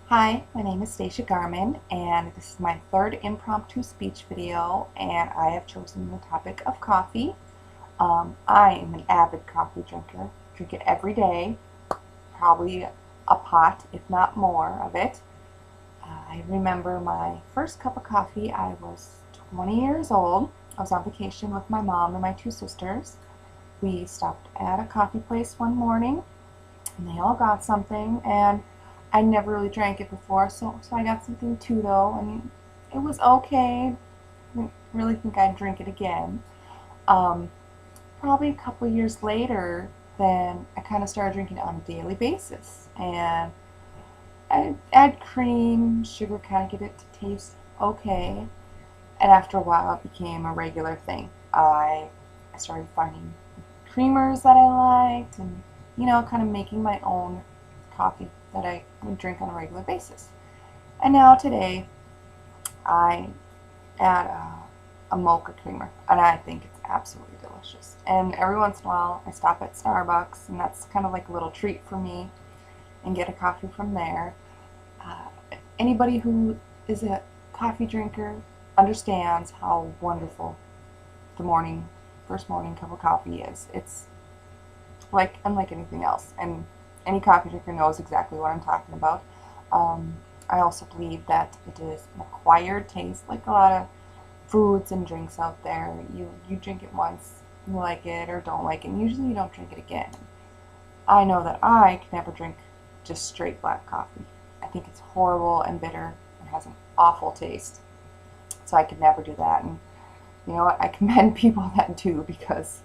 Hi, my name is Stacia Garman, and this is my third impromptu speech video, and I have chosen the topic of coffee. I am an avid coffee drinker, drink it every day, probably a pot, if not more, of it. I remember my first cup of coffee. I was 20 years old. I was on vacation with my mom and my two sisters. We stopped at a coffee place one morning, and they all got something, and I never really drank it before, so I got something too though, and it was okay. I didn't really think I'd drink it again. Um, Probably a couple years later, then I kind of started drinking it on a daily basis, and I add cream, sugar, kind of get it to taste okay, and after a while, it became a regular thing. I started finding creamers that I liked, and kind of making my own coffee that I would drink on a regular basis. And now today, I add a mocha creamer, and I think it's absolutely delicious. And every once in a while, I stop at Starbucks, and that's kind of like a little treat for me, and get a coffee from there. Uh, Anybody who is a coffee drinker understands how wonderful the first morning cup of coffee is. It's like unlike anything else, and any coffee drinker knows exactly what I'm talking about. I also believe that it is an acquired taste, like a lot of foods and drinks out there. You drink it once, you like it or don't like it, and usually you don't drink it again. I know that I can never drink just straight black coffee. I think it's horrible and bitter and has an awful taste. So I could never do that. And you know what? I commend people that do, because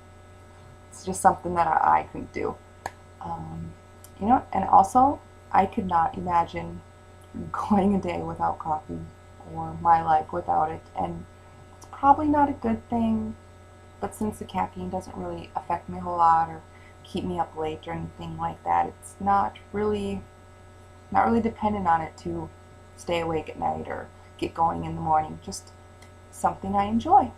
it's just something that I couldn't do. Um, and also, I could not imagine going a day without coffee, or my life without it. And it's probably not a good thing, but since the caffeine doesn't really affect me a whole lot or keep me up late or anything like that, it's not really dependent on it to stay awake at night or get going in the morning. Just something I enjoy.